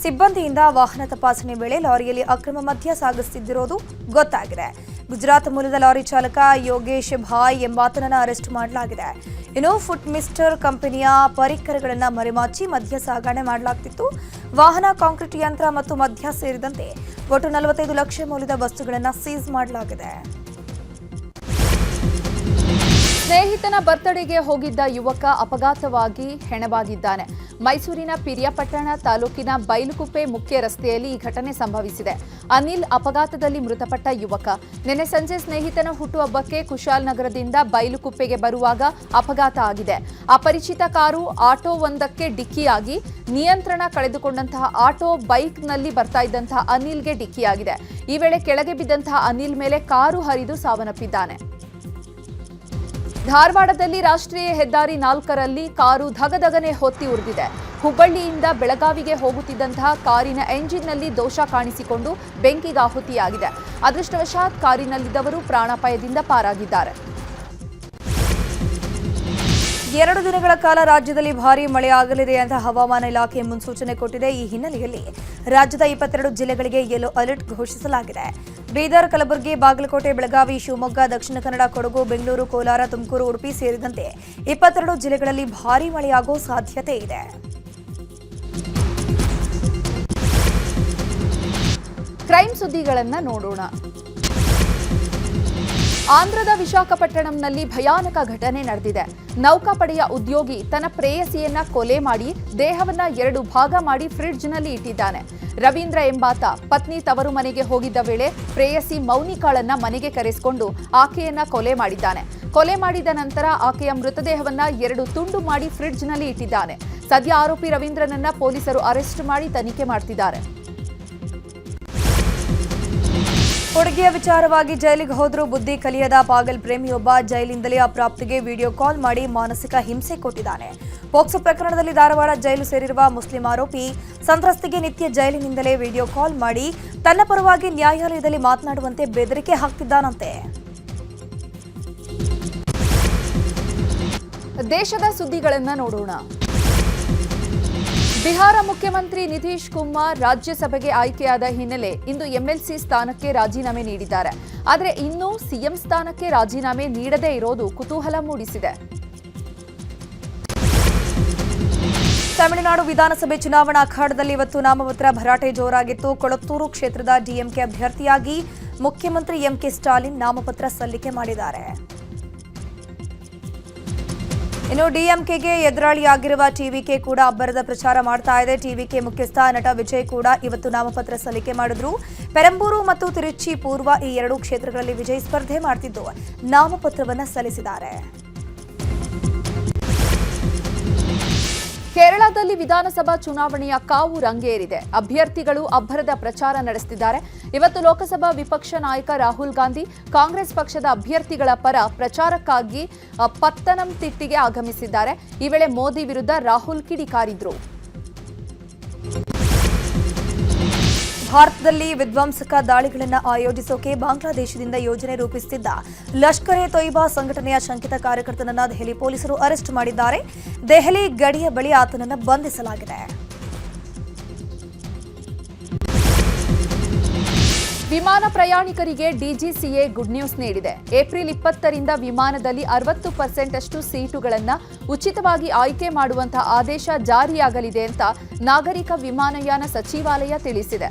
ಸಿಬ್ಬಂದಿಯಿಂದ ವಾಹನ ತಪಾಸಣೆ ವೇಳೆ ಲಾರಿಯಲ್ಲಿ ಅಕ್ರಮ ಮದ್ಯ ಸಾಗಿಸುತ್ತಿದ್ದಿರುವುದು ಗೊತ್ತಾಗಿದೆ. ಗುಜರಾತ್ ಮೂಲದ ಲಾರಿ ಚಾಲಕ ಯೋಗೇಶ್ ಭಾಯ್ ಎಂಬಾತನನ್ನು ಅರೆಸ್ಟ್ ಮಾಡಲಾಗಿದೆ. ಇನ್ನು ಫುಟ್ ಮಿಸ್ಟರ್ ಕಂಪನಿಯ ಪರಿಕರಗಳನ್ನು ಮರೆಮಾಚಿ ಮದ್ಯ ಸಾಗಣೆ ಮಾಡಲಾಗುತ್ತಿತ್ತು. ವಾಹನ, ಕಾಂಕ್ರೀಟ್ ಯಂತ್ರ ಮತ್ತು ಮದ್ಯ ಸೇರಿದಂತೆ ಒಟ್ಟು 45 ಲಕ್ಷ ಮೌಲ್ಯದ ವಸ್ತುಗಳನ್ನು ಸೀಸ್ ಮಾಡಲಾಗಿದೆ. ಸ್ನೇಹಿತನ ಬರ್ತ್ಡೇಗೆ ಹೋಗಿದ್ದ ಯುವಕ ಅಪಘಾತವಾಗಿ ಹೆಣವಾಗಿದ್ದಾನೆ. ಮೈಸೂರಿನ ಪಿರಿಯಾಪಟ್ಟಣ ತಾಲೂಕಿನ ಬೈಲುಕುಪ್ಪೆ ಮುಖ್ಯ ರಸ್ತೆಯಲ್ಲಿ ಈ ಘಟನೆ ಸಂಭವಿಸಿದೆ. ಅನಿಲ್ ಅಪಘಾತದಲ್ಲಿ ಮೃತಪಟ್ಟ ಯುವಕ ನಿನ್ನೆ ಸಂಜೆ ಸ್ನೇಹಿತನ ಹುಟ್ಟುಹಬ್ಬಕ್ಕೆ ಕುಶಾಲನಗರದಿಂದ ಬೈಲುಕುಪ್ಪೆಗೆ ಬರುವಾಗ ಅಪಘಾತ ಆಗಿದೆ. ಅಪರಿಚಿತ ಕಾರು ಆಟೋವೊಂದಕ್ಕೆ ಡಿಕ್ಕಿಯಾಗಿ ನಿಯಂತ್ರಣ ಕಳೆದುಕೊಂಡಂತಹ ಆಟೋ ಬೈಕ್ನಲ್ಲಿ ಬರ್ತಾ ಇದ್ದಂತಹ ಅನಿಲ್ಗೆ ಡಿಕ್ಕಿಯಾಗಿದೆ. ಈ ವೇಳೆ ಕೆಳಗೆ ಬಿದ್ದಂತಹ ಅನಿಲ್ ಮೇಲೆ ಕಾರು ಹರಿದು ಸಾವನ್ನಪ್ಪಿದ್ದಾನೆ. ಧಾರವಾಡದಲ್ಲಿ ರಾಷ್ಟ್ರೀಯ ಹೆದ್ದಾರಿ 4ರಲ್ಲಿ ಕಾರು ಧಗಧಗನೆ ಹೊತ್ತಿ ಉರಿದಿದೆ. ಹುಬ್ಬಳ್ಳಿಯಿಂದ ಬೆಳಗಾವಿಗೆ ಹೋಗುತ್ತಿದ್ದಂತಹ ಕಾರಿನ ಎಂಜಿನ್ನಲ್ಲಿ ದೋಷ ಕಾಣಿಸಿಕೊಂಡು ಬೆಂಕಿಗಾಹುತಿಯಾಗಿದೆ. ಅದೃಷ್ಟವಶಾತ್ ಕಾರಿನಲ್ಲಿದ್ದವರು ಪ್ರಾಣಾಪಾಯದಿಂದ ಪಾರಾಗಿದ್ದಾರೆ. 2 ದಿನಗಳ ಕಾಲ ರಾಜ್ಯದಲ್ಲಿ ಭಾರೀ ಮಳೆಯಾಗಲಿದೆ ಅಂತ ಹವಾಮಾನ ಇಲಾಖೆ ಮುನ್ಸೂಚನೆ ಕೊಟ್ಟಿದೆ. ಈ ಹಿನ್ನೆಲೆಯಲ್ಲಿ ರಾಜ್ಯದ 22 ಜಿಲ್ಲೆಗಳಿಗೆ ಯೆಲ್ಲೋ ಅಲರ್ಟ್ ಘೋಷಿಸಲಾಗಿದೆ. ಬೀದರ್, ಕಲಬುರಗಿ, ಬಾಗಲಕೋಟೆ, ಬೆಳಗಾವಿ, ಶಿವಮೊಗ್ಗ, ದಕ್ಷಿಣ ಕನ್ನಡ, ಕೊಡಗು, ಬೆಂಗಳೂರು, ಕೋಲಾರ, ತುಮಕೂರು, ಉಡುಪಿ ಸೇರಿದಂತೆ 22 ಜಿಲ್ಲೆಗಳಲ್ಲಿ ಭಾರೀ ಮಳೆಯಾಗುವ ಸಾಧ್ಯತೆ ಇದೆ. ಕ್ರೈಮ್ ಸುದ್ದಿಗಳನ್ನು ನೋಡೋಣ. ಆಂಧ್ರದ ವಿಶಾಖಪಟ್ಟಣಂನಲ್ಲಿ ಭಯಾನಕ ಘಟನೆ ನಡೆದಿದೆ. ನೌಕಾಪಡೆಯ ಉದ್ಯೋಗಿ ತನ್ನ ಪ್ರೇಯಸಿಯನ್ನ ಕೊಲೆ ಮಾಡಿ ದೇಹವನ್ನ 2 ಭಾಗ ಮಾಡಿ ಫ್ರಿಡ್ಜ್ನಲ್ಲಿ ಇಟ್ಟಿದ್ದಾನೆ. ರವೀಂದ್ರ ಎಂಬಾತ ಪತ್ನಿ ತವರು ಮನೆಗೆ ಹೋಗಿದ್ದ ವೇಳೆ ಪ್ರೇಯಸಿ ಮೌನಿಕಾಳನ್ನ ಮನೆಗೆ ಕರೆಸಿಕೊಂಡು ಆಕೆಯನ್ನ ಕೊಲೆ ಮಾಡಿದ್ದಾನೆ. ಕೊಲೆ ಮಾಡಿದ ನಂತರ ಆಕೆಯ ಮೃತದೇಹವನ್ನ 2 ತುಂಡು ಮಾಡಿ ಫ್ರಿಡ್ಜ್ನಲ್ಲಿ ಇಟ್ಟಿದ್ದಾನೆ. ಸದ್ಯ ಆರೋಪಿ ರವೀಂದ್ರನನ್ನ ಪೊಲೀಸರು ಅರೆಸ್ಟ್ ಮಾಡಿ ತನಿಖೆ ಮಾಡ್ತಿದ್ದಾರೆ. ಹುಡುಗಿಯ ವಿಚಾರವಾಗಿ ಜೈಲಿಗೆ ಹೋದರೂ ಬುದ್ಧಿ ಕಲಿಯದ ಪಾಗಲ್ ಪ್ರೇಮಿಯೊಬ್ಬ ಜೈಲಿಂದಲೇ ಅಪ್ರಾಪ್ತಿಗೆ ವಿಡಿಯೋ ಕಾಲ್ ಮಾಡಿ ಮಾನಸಿಕ ಹಿಂಸೆ ಕೊಟ್ಟಿದ್ದಾನೆ. ಪೋಕ್ಸೋ ಪ್ರಕರಣದಲ್ಲಿ ಧಾರವಾಡ ಜೈಲು ಸೇರಿರುವ ಮುಸ್ಲಿಂ ಆರೋಪಿ ಸಂತ್ರಸ್ತಿಗೆ ನಿತ್ಯ ಜೈಲಿನಿಂದಲೇ ವಿಡಿಯೋ ಕಾಲ್ ಮಾಡಿ ತನ್ನ ಪರವಾಗಿ ನ್ಯಾಯಾಲಯದಲ್ಲಿ ಮಾತನಾಡುವಂತೆ ಬೆದರಿಕೆ ಹಾಕ್ತಿದ್ದಾನಂತೆ. ದೇಶದ ಸುದ್ದಿಗಳನ್ನು ನೋಡೋಣ. ಬಿಹಾರ ಮುಖ್ಯಮಂತ್ರಿ ನಿತೀಶ್ ಕುಮಾರ್ ರಾಜ್ಯಸಭೆಗೆ ಆಯ್ಕೆಯಾದ ಹಿನ್ನೆಲೆ ಇಂದು ಎಂಎಲ್ಸಿ ಸ್ಥಾನಕ್ಕೆ ರಾಜೀನಾಮೆ ನೀಡಿದ್ದಾರೆ. ಆದರೆ ಇನ್ನೂ ಸಿಎಂ ಸ್ಥಾನಕ್ಕೆ ರಾಜೀನಾಮೆ ನೀಡದೇ ಇರೋದು ಕುತೂಹಲ ಮೂಡಿಸಿದೆ. ತಮಿಳುನಾಡು ವಿಧಾನಸಭೆ ಚುನಾವಣಾ ಅಖಾಡದಲ್ಲಿ ಇವತ್ತು ನಾಮಪತ್ರ ಭರಾಟೆ ಜೋರಾಗಿತ್ತು. ಕೊಳತ್ತೂರು ಕ್ಷೇತ್ರದ ಡಿಎಂಕೆ ಅಭ್ಯರ್ಥಿಯಾಗಿ ಮುಖ್ಯಮಂತ್ರಿ ಎಂಕೆ ಸ್ಟಾಲಿನ್ ನಾಮಪತ್ರ ಸಲ್ಲಿಕೆ ಮಾಡಿದ್ದಾರೆ. ಇನ್ನು ಡಿಎಂಕೆಗೆ ಎದುರಾಳಿಯಾಗಿರುವ ಟಿವಿಕೆ ಕೂಡ ಅಬ್ಬರದ ಪ್ರಚಾರ ಮಾಡ್ತಾ ಇದೆ. ಟಿವಿಕೆ ಮುಖ್ಯಸ್ಥ ನಟ ವಿಜಯ್ ಕೂಡ ಇವತ್ತು ನಾಮಪತ್ರ ಸಲ್ಲಿಕೆ ಮಾಡಿದ್ರು. ಪೆರಂಬೂರು ಮತ್ತು ತಿರುಚಿ ಪೂರ್ವ ಈ 2 ಕ್ಷೇತ್ರಗಳಲ್ಲಿ ವಿಜಯ್ ಸ್ಪರ್ಧೆ ಮಾಡ್ತಿದ್ದು ನಾಮಪತ್ರವನ್ನು ಸಲ್ಲಿಸಿದ್ದಾರೆ. ಕೇರಳದಲ್ಲಿ ವಿಧಾನಸಭಾ ಚುನಾವಣೆಯ ಕಾವು ರಂಗೇರಿದೆ. ಅಭ್ಯರ್ಥಿಗಳು ಅಬ್ಬರದ ಪ್ರಚಾರ ನಡೆಸುತ್ತಿದ್ದಾರೆ. ಇವತ್ತು ಲೋಕಸಭಾ ವಿಪಕ್ಷ ನಾಯಕ ರಾಹುಲ್ ಗಾಂಧಿ ಕಾಂಗ್ರೆಸ್ ಪಕ್ಷದ ಅಭ್ಯರ್ಥಿಗಳ ಪರ ಪ್ರಚಾರಕ್ಕಾಗಿ ಪತ್ತನಂತಿಟ್ಟಿಗೆ ಆಗಮಿಸಿದ್ದಾರೆ. ಈ ವೇಳೆ ಮೋದಿ ವಿರುದ್ಧ ರಾಹುಲ್ ಕಿಡಿಕಾರಿದ್ರು. ಭಾರತದಲ್ಲಿ ವಿಧ್ವಂಸಕ ದಾಳಿಗಳನ್ನು ಆಯೋಜಿಸೋಕೆ ಬಾಂಗ್ಲಾದೇಶದಿಂದ ಯೋಜನೆ ರೂಪಿಸುತ್ತಿದ್ದ ಲಷ್ಕರ್ ಎ ತೊಯ್ಬಾ ಸಂಘಟನೆಯ ಶಂಕಿತ ಕಾರ್ಯಕರ್ತನನ್ನ ದೆಹಲಿ ಪೊಲೀಸರು ಅರೆಸ್ಟ್ ಮಾಡಿದ್ದಾರೆ. ದೆಹಲಿ ಗಡಿಯ ಬಳಿ ಆತನನ್ನು ಬಂಧಿಸಲಾಗಿದೆ. ವಿಮಾನ ಪ್ರಯಾಣಿಕರಿಗೆ ಡಿಜಿಸಿಎ ಗುಡ್ ನ್ಯೂಸ್ ನೀಡಿದೆ. ಏಪ್ರಿಲ್ 20ರಿಂದ ವಿಮಾನದಲ್ಲಿ 60% ಅಷ್ಟು ಸೀಟುಗಳನ್ನು ಉಚಿತವಾಗಿ ಆಯ್ಕೆ ಮಾಡುವಂತಹ ಆದೇಶ ಜಾರಿಯಾಗಲಿದೆ ಅಂತ ನಾಗರಿಕ ವಿಮಾನಯಾನ ಸಚಿವಾಲಯ ತಿಳಿಸಿದೆ.